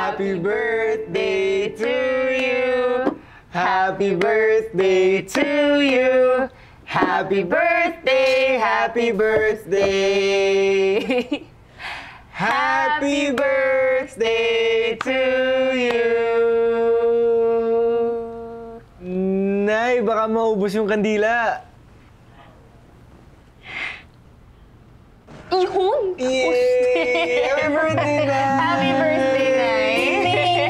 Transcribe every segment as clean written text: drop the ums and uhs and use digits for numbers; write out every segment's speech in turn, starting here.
Happy birthday to you. Happy birthday to you. Happy birthday, happy birthday. Happy birthday to you. Nay, baka maubos yung kandila. Yun! Yay! Happy birthday, Nay! Happy birthday, Nay!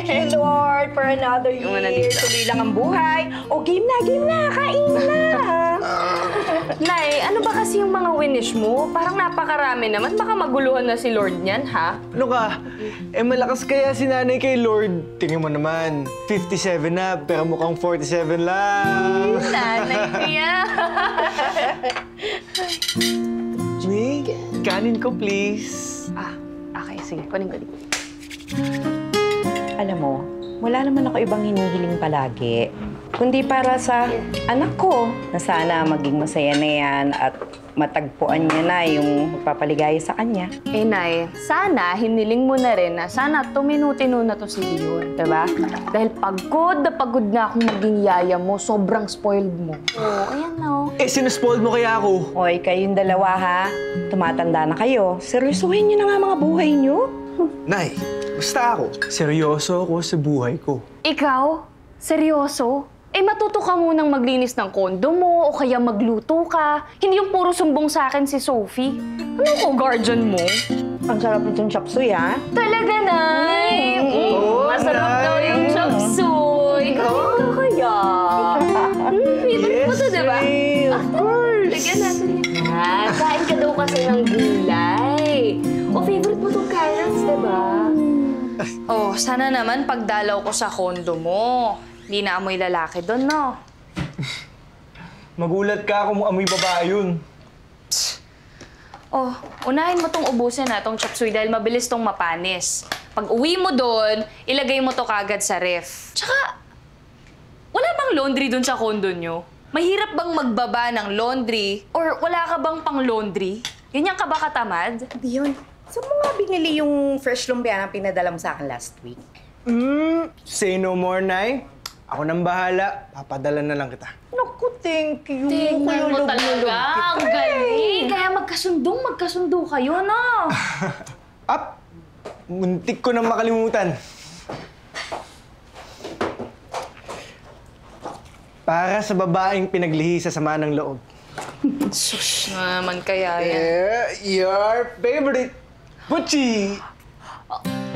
Thank you, Lord, for another year. Tuloy lang ang buhay. O, game na, kain na! Nay, ano ba kasi yung mga winish mo? Parang napakarami naman. Baka maguluhan na si Lord niyan, ha? Ano ka? Malakas kaya si nanay kay Lord. Tingnan mo naman, 57 na, pero mukhang 47 lang. Nanay niya! May, kanin ko, please. Okay, sige. Kunin ko dito. Alam mo, wala naman ako ibang hinihiling palagi. Kundi para sa anak ko, na sana maging masaya na yan at matagpuan niya na yung magpapaligaya sa kanya. Eh, Nay, sana hiniling mo na rin na sana tuminutino na to si Leon, diba? Dahil pagod na akong maging yaya mo, sobrang spoiled mo. Oo, ayan na oh. Sinuspoiled mo kaya ako? Hoy, kayong dalawa ha, tumatanda na kayo. Seryosohin niyo na nga mga buhay niyo. Nay, basta ako. Seryoso ako sa buhay ko. Ikaw? Seryoso? Eh, matuto ka munang maglinis ng kondo mo o kaya magluto ka. Hindi yung puro sumbong sa akin si Sophie. Ano ko, guardian mo? Ang sarap nitong chop suey, ha? Talaga, Nay! Masarap Nay! daw yung chop suey. Kain ka kaya? Favorite mo to, diba? Nay, of course! Lagyan natin yan. Kain ka daw kasi ng gulay. O, favorite mo tong carrots, diba? Oh, sana naman pagdalaw ko sa kondo mo. Hindi na amoy lalaki doon, no? Magulat ka kung amoy babae yun. Oh, unahin mo tong ubusin na, tong chop suey dahil mabilis tong mapanis. Pag uwi mo doon, ilagay mo to kagad sa ref. Tsaka, wala bang laundry doon sa kondo nyo? Mahirap bang magbaba ng laundry? Or wala ka bang pang laundry? Ganyan ka ba katamad? Hindi yun. Saan mo nga binili yung fresh lumpia na pinadala mo sa akin last week? Say no more, Nay. Ako nang bahala. Papadala na lang kita. Naku, thank you. Tingnan mo talaga. Ang galing. Kaya magkasundo kayo, no? Up! Muntik ko nang makalimutan. Para sa babaeng pinaglihi sa sama ng loob. Sus naman kaya yan. Your favorite, Puchi!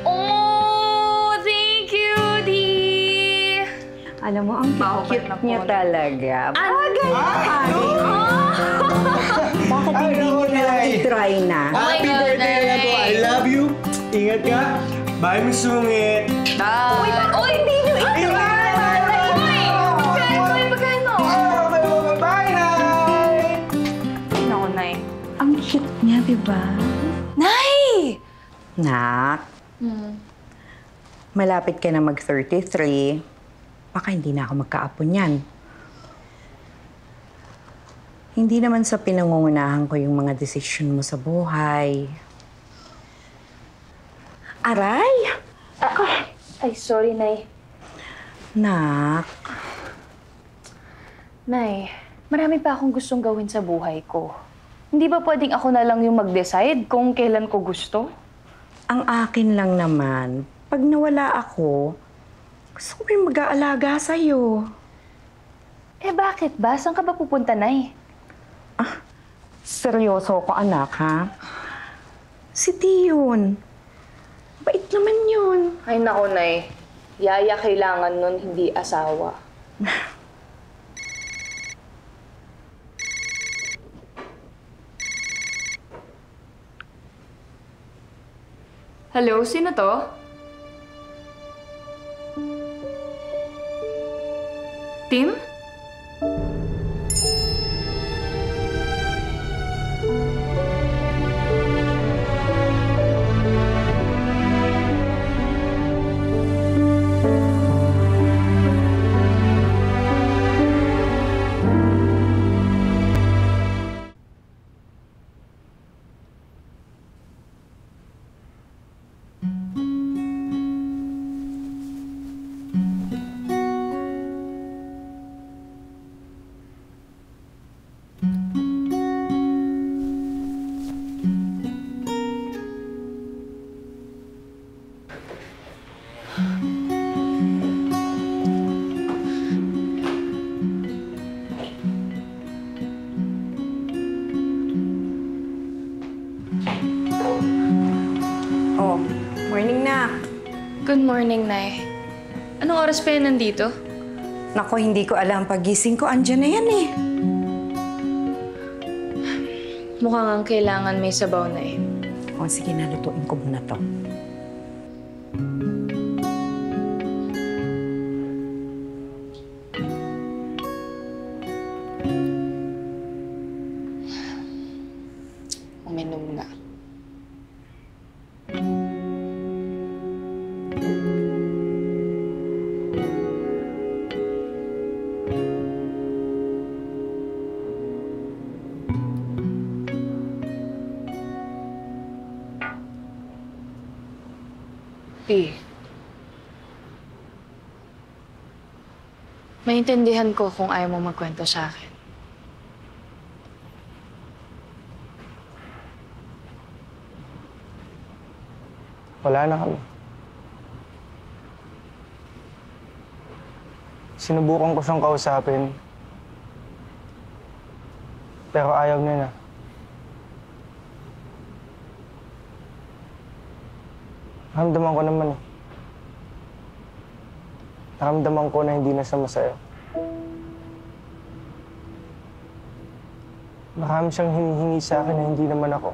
Oh, thank you, Di. Alam mo, ang cute niya talaga. Bagay! Bakit hindi mo na lang i-try na? Happy God, birthday na po! Nay. I love you! Ingat ka! Bye, Miss Sungit! Bye! Uy, hindi nyo ito! Bye, Nay! Ay, naku, Nay. Ang cute niya, di ba? Nay! Nak, malapit ka na mag-33. Baka hindi na ako magkaapo niyan. Hindi naman sa pinangungunahan ko yung mga desisyon mo sa buhay. Aray! Ay, sorry, Nay. Nak, Nay, marami pa akong gustong gawin sa buhay ko. Hindi ba pwedeng ako na lang yung mag-decide kung kailan ko gusto? ang akin lang naman, pag nawala ako, gusto ko rin mag-aalaga sa'yo. Eh, bakit ba? Saan ka ba pupunta, Nay? Seryoso ko, anak, ha? Si Tion. Bait naman yun. Ay, nako, Nay. Yaya kailangan nun, hindi asawa. Hello? Sino to? Tim? Good morning, Nay. Anong oras pa yan nandito? Nako, hindi ko alam. Pagising ko, andyan na yan eh. Mukhang ang kailangan may sabaw na eh. O sige, nalutuin ko muna to. Uminom na. Maintindihan ko kung ayaw mo magkwento sa akin. Wala na kami. Sinubukan ko siyang kausapin. Pero ayaw niya na. Naramdaman ko naman eh. Naramdaman ko na hindi na siya masaya. Marami siyang hinihingi sa akin na hindi naman ako.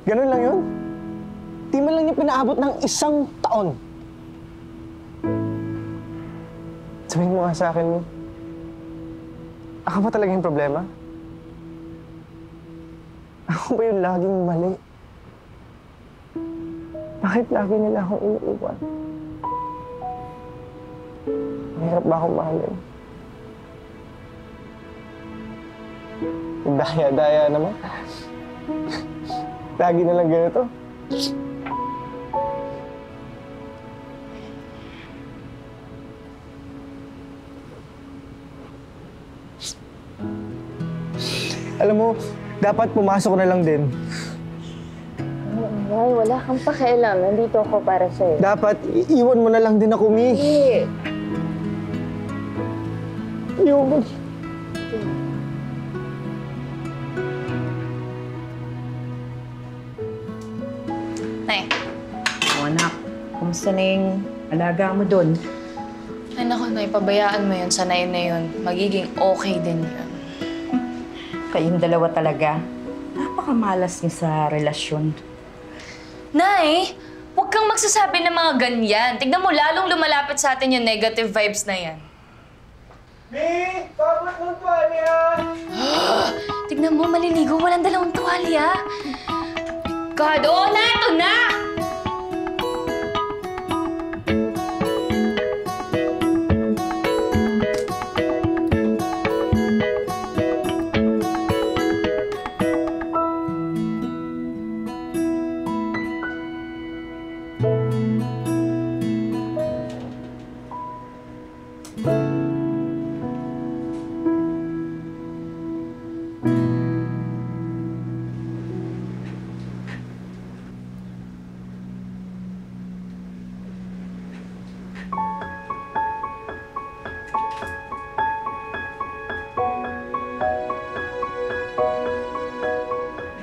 Ganun lang yun. Di man lang niya pinaabot ng 1 taon. Sabihin mo nga sa akin, mo. Ako ba talaga yung problema? Ako ba yung laging mali? Bakit lagi nila akong iniiwan? Mahirap ba akong mahalin? Daya-daya naman. Lagi na lang ganito. Alam mo, dapat pumasok na lang din. Nay, wala kang pakialam. Nandito ako para sa'yo. Dapat, iwan mo na lang din ako, Mi. Hindi. Iwan mo. Nay. O anak, kumusta na yung alaga mo doon? Ay naku, Nay. Pabayaan mo yun. Sanayin na yun. Magiging okay din yun. Kayong dalawa talaga. Napakamalas niyo sa relasyon. Nay! Huwag kang magsasabi ng mga ganyan. Tignan mo, lalong lumalapit sa atin yung negative vibes na yan. Mi! Tapos ng tuwalya! Tignan mo, maliligo. Walang dalawang tuwalya. God, oo na! Ito na!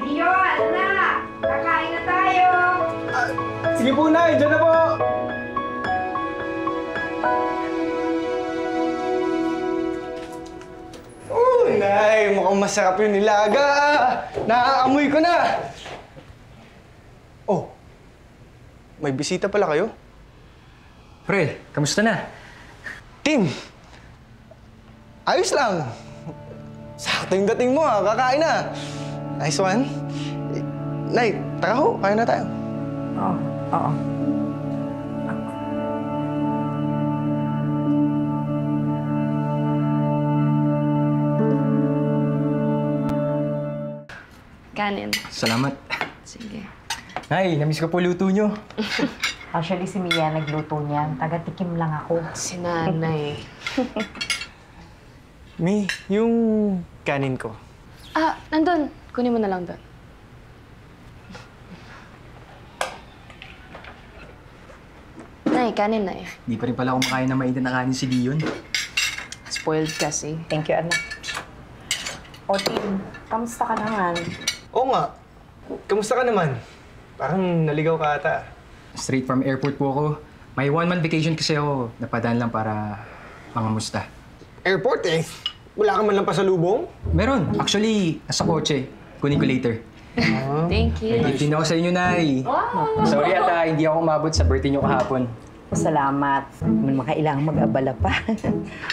Rio, anak! Kakain na tayo! Sige po, Nay! Diyan na po! Nay! Mukhang masarap yung nilaga! Naaamoy ko na! Oh! May bisita pala kayo? Pre, kamusta na? Tim! Ayos lang! Sakto yung dating mo, kakain na! Nice one! Nay, tara ho, kain na tayo. Oo, oo. Kanin. Salamat. Sige. Nay, namiss ko po luto nyo. Actually, si Mia nagluto niyan. Taga-tikim lang ako. Si nanay. Mi, yung kanin ko. Ah, nandun. Kunin mo na lang doon. Nay, kanin na eh. Di pa rin pala kumakain na mainit na kanin si Dion. Spoiled kasi. Thank you, anak. O, Tim, kamusta ka naman? Oo nga. Kamusta ka naman? Parang naligaw ka ata. Straight from airport po ako. May 1-month vacation kasi ako. Napadaan lang para mangamusta. Airport eh. Wala ka man lang pasalubong? Meron. Actually, nasa kotse. Kunin ko later. Thank you. May gift din ako sa inyo, Nay. Sorry at hindi ako umabot sa birthday niyo kahapon. Salamat. Naman makailangan mag-abala pa.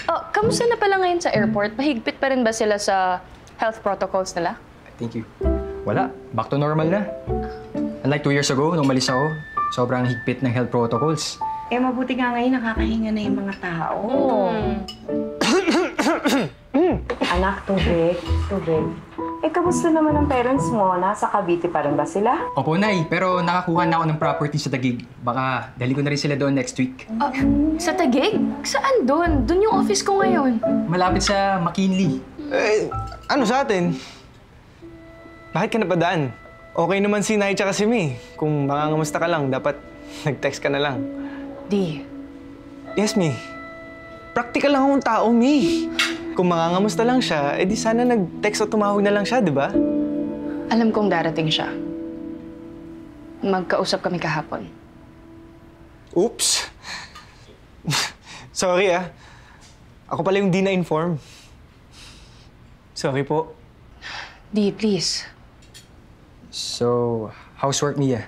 Oh, kamusta na pala ngayon sa airport? Mahigpit pa rin ba sila sa health protocols nila? Thank you. Wala. Back to normal na. Unlike 2 years ago, nung umalis ako, sobrang higpit ng health protocols. Mabuti nga ngayon nakakahinga na yung mga tao. Anak, tubig. Tubig. Kamusta naman ang parents mo? Nasa Cavite pa rin ba sila? Opo, Nay. Pero nakakuha na ako ng property sa Taguig. Baka dali ko na rin sila doon next week. Sa Taguig? Saan doon? Doon yung office ko ngayon. Malapit sa McKinley. Ano sa atin? Bakit ka napadaan? Okay naman si Nay tsaka si May. Kung mangangamusta ka lang, dapat nag-text ka na lang. Di. Yes, May. Practical lang akong tao, May. Kung mangangamusta lang siya, edi sana nag-text o tumawag na lang siya, di ba? Alam kong darating siya. Magkausap kami kahapon. Oops. Sorry ah. Ako pala yung di na-inform. Sorry po. Di, please. So, housework, Mia.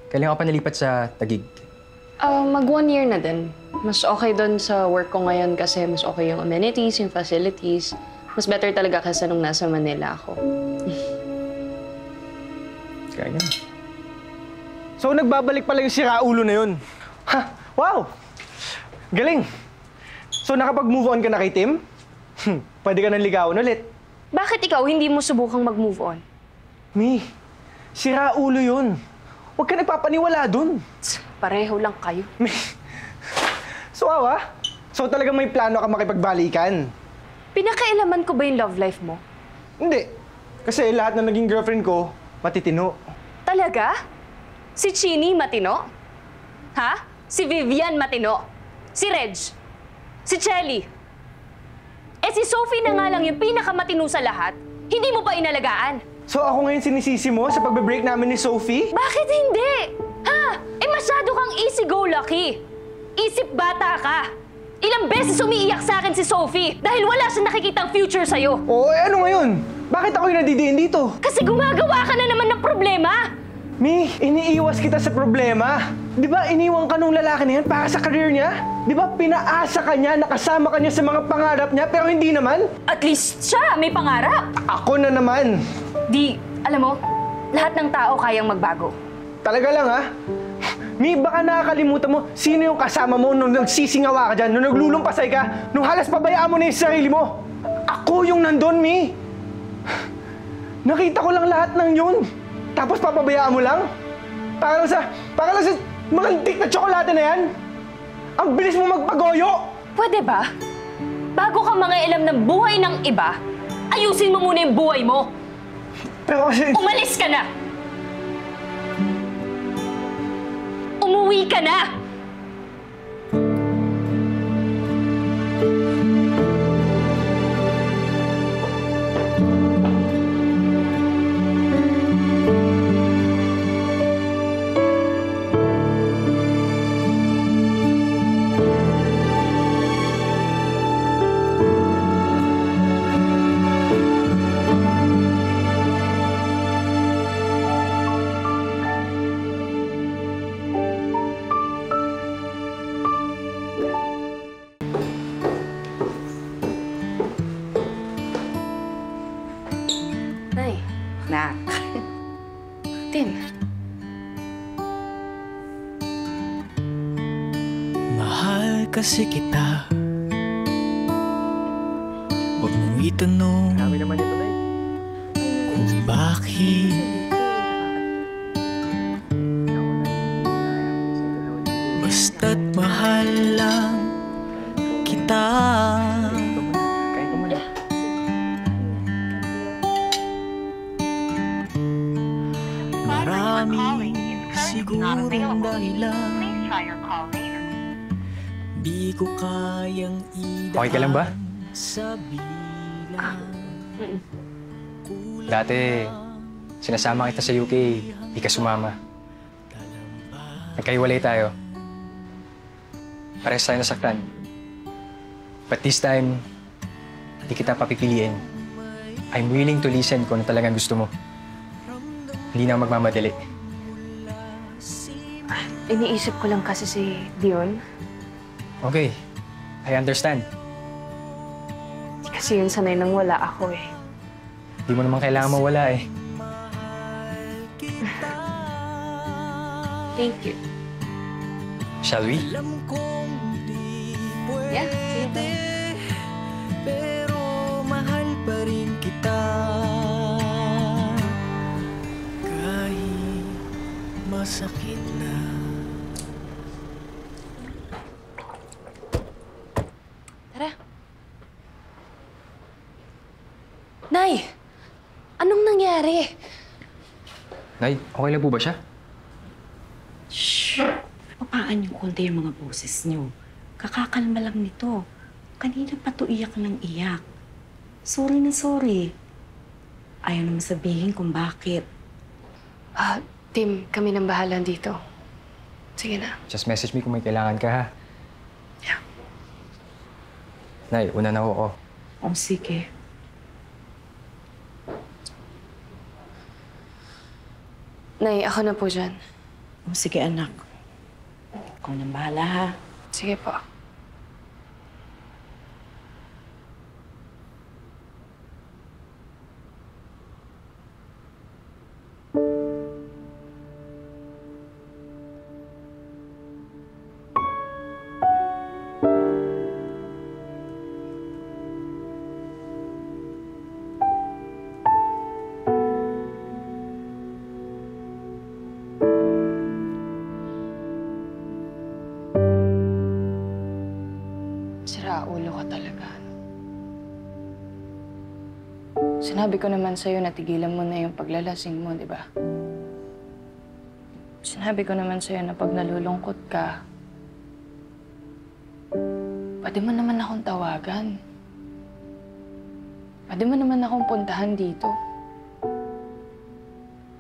Kailan ka pa nalipat sa Taguig? Mag 1 year na din. Mas okay doon sa work ko ngayon kasi mas okay yung amenities, yung facilities. Mas better talaga kasi nung nasa Manila ako. Kaya nga. So, nagbabalik pala yung siraulo na yun. Ha! Wow! Galing! So, nakapag-move on ka na kay Tim? Pwede ka nang ligawan ulit. Bakit ikaw hindi mo subukang mag-move on? Mi, siraulo yun. Huwag ka nagpapaniwala dun. Pareho lang kayo. So, awa? So, talagang may plano ka makipagbalikan? Pinakailaman ko ba yung love life mo? Hindi. Kasi lahat na naging girlfriend ko, matitino. Talaga? Si Chini matino? Ha? Si Vivian matino? Si Reg? Si Chelly? Si Sophie na nga lang yung pinakamatino sa lahat. Hindi mo pa inalagaan. So, ako ngayon sinisisi mo sa pagbe-break namin ni Sophie? Bakit hindi? Ha? Masyado kang easy-go-lucky. Isip bata ka. Ilang beses umiiyak sa akin si Sophie dahil wala siyang nakikitang future sa'yo. Oo, ano ngayon? Bakit ako yung nadidiin dito? Kasi gumagawa ka na naman ng problema. Mi, iniiwas kita sa problema. Di ba iniwan ka nung lalaki na yan para sa career niya? Di ba pinaasa ka niya, nakasama ka niya sa mga pangarap niya, pero hindi naman? At least siya may pangarap. Ako na naman. Di, alam mo, lahat ng tao kayang magbago. Talaga lang ha? Mi, baka nakakalimutan mo sino yung kasama mo nung nagsisingawa ka dyan, nung naglulumpasay ka, nung halos pabayaan mo na yung sarili mo. Ako yung nandun, Mi. Nakita ko lang lahat ng yun. Tapos papabayaan mo lang? Para lang sa mga antik na tsokolate na yan? Ang bilis mo magpagoyo! Pwede ba? Bago ka mga ilam ng buhay ng iba, ayusin mo muna yung buhay mo. Pero kasi... Umalis ka na! Umuwi ka na! Nay, Nak. Tim. Mahal kasi kita. Huwag mong itanong Kami naman ito, Nay. kung bakit. Basta't mahal lang kita. Kain ko muna. Maraming sigurong dahilan. Di ko kayang idaan Okay ka lang ba? sa bilang. Dati, Sinasama kita sa UK, di ka sumama. Nagkaiwalay tayo. Parehas tayo nasaktan. But this time, di kita papipiliin. I'm willing to listen kung ano talagang gusto mo. Hindi na ako magmamadali. Iniisip ko lang kasi si Dion. Okay, I understand. Kasi yun sanay nang wala ako eh. Di mo naman kailangan mawala eh. Thank you. Shall we? Yeah, sige. Pero mahal pa rin kita. Kahit masakit na. Tara. Nay! Anong nangyari? Nay, okay lang po ba siya? Papaan yung konti yung mga boses niyo. Kakakalma lang nito. Kanina pa to iyak ng iyak. Sorry na sorry. Ayaw naman sabihin kung bakit. Tim, kami nang bahala dito. Sige na. Just message me kung may kailangan ka, ha? Yeah. Nay, una na ako. O sige. Nay, ako na po dyan. O sige anak. Ikaw nang bahala ha. Sige po. Siraulo ka talaga. Sinabi ko naman sa'yo na tigilan mo na yung paglalasing mo, di ba? Sinabi ko naman sa'yo na pag nalulungkot ka, pwede mo naman akong tawagan. Pwede mo naman akong puntahan dito.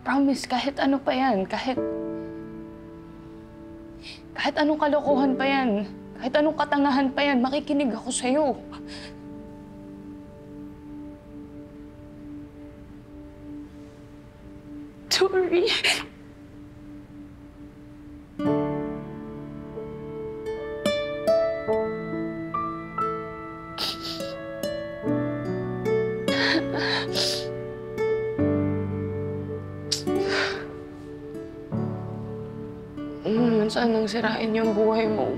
Promise, kahit ano pa yan, kahit anong kalokohan pa yan, kahit anong katangahan pa yan, makikinig ako sa'yo. Sorry. Sanang sirain yung buhay mo.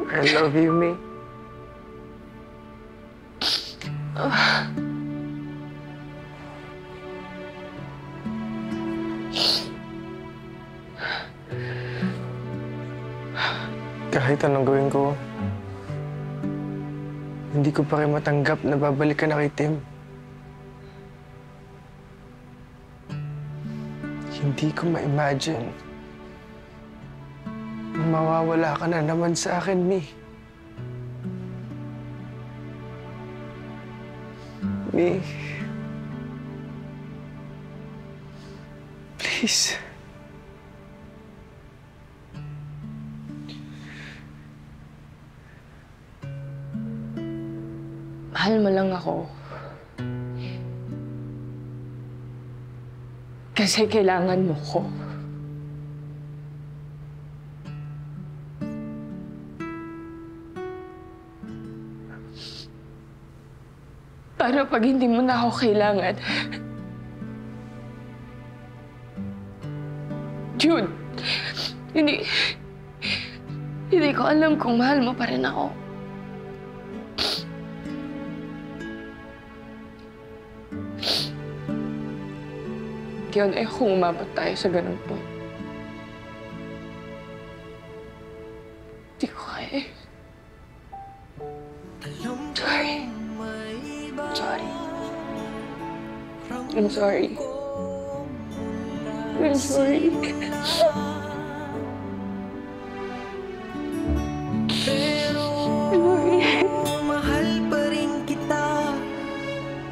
I love you, May. Kahit anong gawin ko, hindi ko pa rin matanggap na babalik ka na kay Tim. Hindi ko ma-imagine na mawawala ka na naman sa akin, Mi. Mi. Please. Mahal mo lang ako. Kasi kailangan mo ko. Para pag hindi mo na ako kailangan, Jude, hindi ko alam kung mahal mo pa rin ako. Yun, kung umabot tayo sa ganun po. Hindi ko kaya. Sorry. Sorry. I'm sorry. I'm sorry. I'm sorry.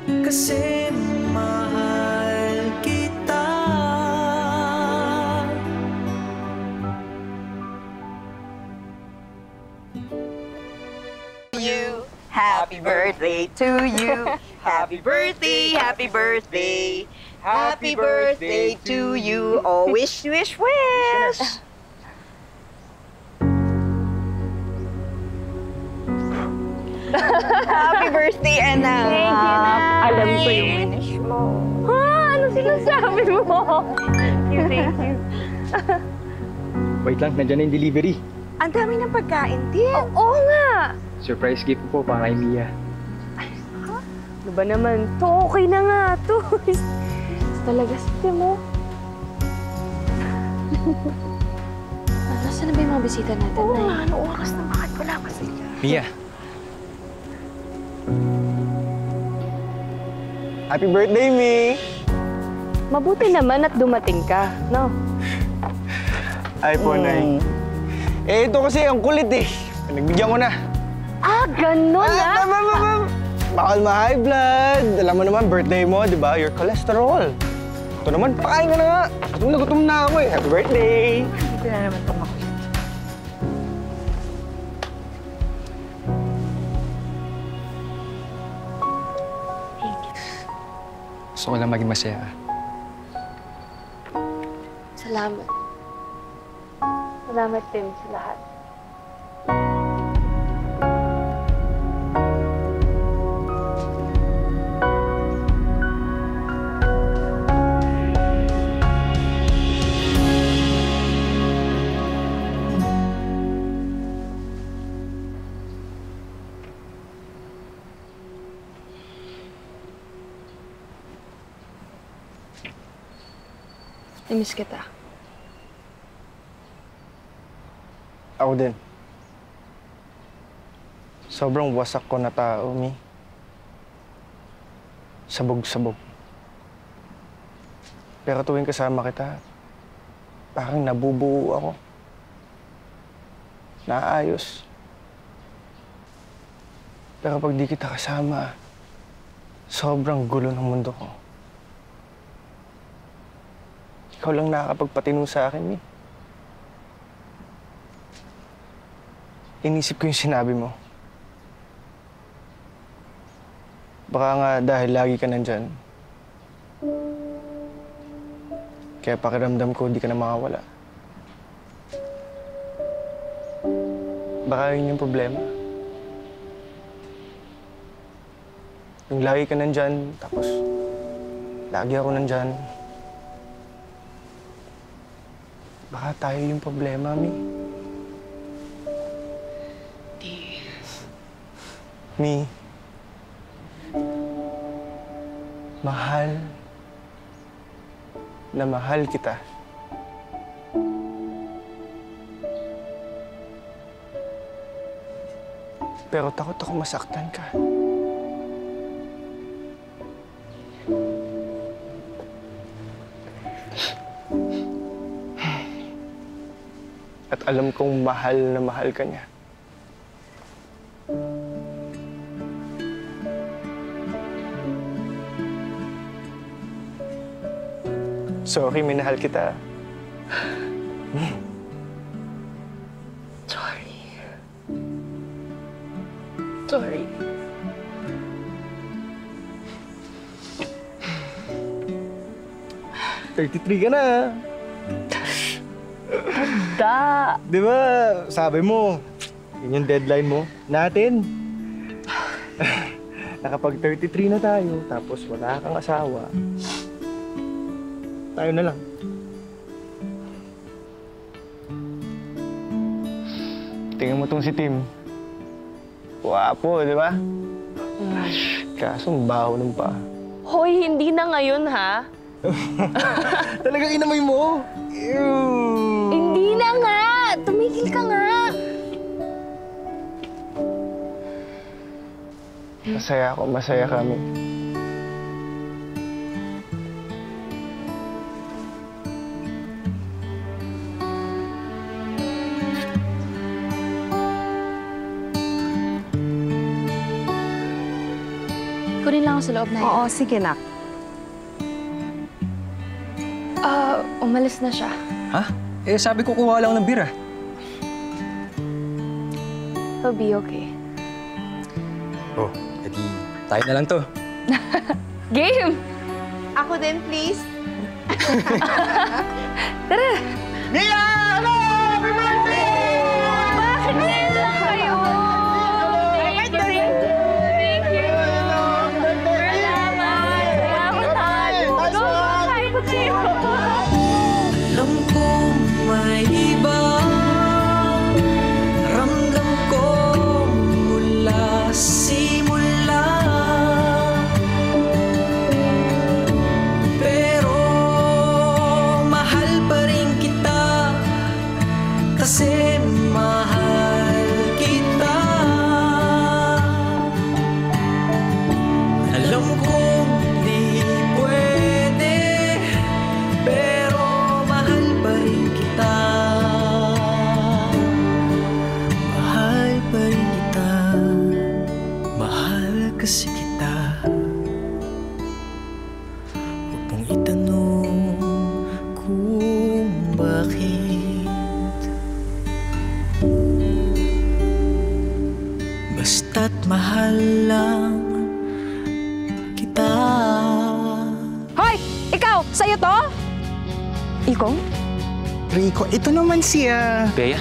kasi mahal kita. You. Happy birthday to you. Happy birthday, happy birthday. Happy birthday to you. Oh, wish, wish, wish. Happy birthday, anak. Thank you, Nay. Alam ko yung wish mo. Ha? Ano sinasabi mo? Thank you, thank you. Wait lang, nandiyan na yung delivery. Ang dami ng pagkain, din. Oo nga. Surprise gift po para kay Mia. Ano ba naman to? Okay na nga to. Talaga sige mo. Nasaan na ba yung mga bisita natin, Oo Nay? nga, ano oras na bakit wala pa sila? Mia, Happy birthday, Mi! Mabuti naman at dumating ka, no? Ay po, Nay. Eh, ito kasi ang kulit eh. Nagbigyan ko na. Ah, ganun ah! Bawal ma-high blood. Alam mo naman, birthday mo, di ba? Your cholesterol. Ito naman, pakain ka na nga. Gutom na ako eh. Happy birthday! Hindi na naman itong ako. gusto ko lang maging masaya. Salamat. Salamat din sa lahat. Namiss kita. Ako din. Sobrang wasak ko na tao, Mi. Sabog-sabog. Pero tuwing kasama kita, parang nabubuo ako. Naayos. Pero pag di kita kasama, sobrang gulo ng mundo ko. Ikaw lang nakakapagpatino sa akin, Mi. Inisip ko yung sinabi mo. Baka nga dahil lagi ka nandyan. Kaya pakiramdam ko di ka na makawala. Baka yun yung problema. Yung lagi ka nandyan, tapos lagi ako nandyan. Baka tayo yung problema, Mi. Mi, mahal na mahal kita. Pero takot ako masaktan ka. At alam kong mahal na mahal ka niya. Sorry, minahal kita. Sorry. Sorry. '33 ka na. Da! Di ba, sabi mo, yun yung deadline mo natin. Nakapag 33 na tayo, tapos wala kang asawa. Tayo na lang. Tingnan mo tong si Tim. Wapo, di ba? Kaso baho ng pa. Hoy, hindi na ngayon, ha? Talagang inamoy mo. Ew. Hindi na nga! Tumigil ka nga! Masaya ako, masaya kami. Kunin lang ako sa loob na Oo, sige nak. Umalis na siya. Ha? Eh, sabi ko kuha lang ng bira. He'll be okay. Oh, edi tayo na lang to. Game! Ako din, please. Tara! Mia! Ano? Happy birthday! Bakit sila kayo? Thank you! Thank you! Salamat! Salamat! Go! Kain ko kayo! Alam kong may iba, ramdam ko mula simula. Pero mahal pa rin kita, kasi mahal kita. Alam kong di pwede, pero mahal pa rin kita. Mahal pa rin kita, mahal kasi kita. Huwag mong itanong kung bakit, basta't mahal lang kita. Hoy! Ikaw! Sa'yo to? Ikaw? Rico, ito naman siya. Bea?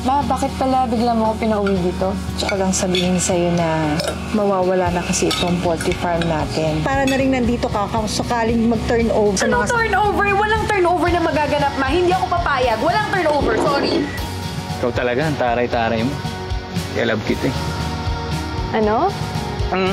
Ma, bakit pala bigla mo ako pinauwi dito? Tsaka lang sabihin sa'yo na mawawala na kasi itong poultry farm natin. Para na rin nandito ka kung sakaling mag-turnover sa mga... turnover? Walang turnover na magaganap, ma. Hindi ako papayag. Walang turnover. Sorry. Ikaw talaga, ang taray-taray mo. Kaya love kita eh. Ano? Ang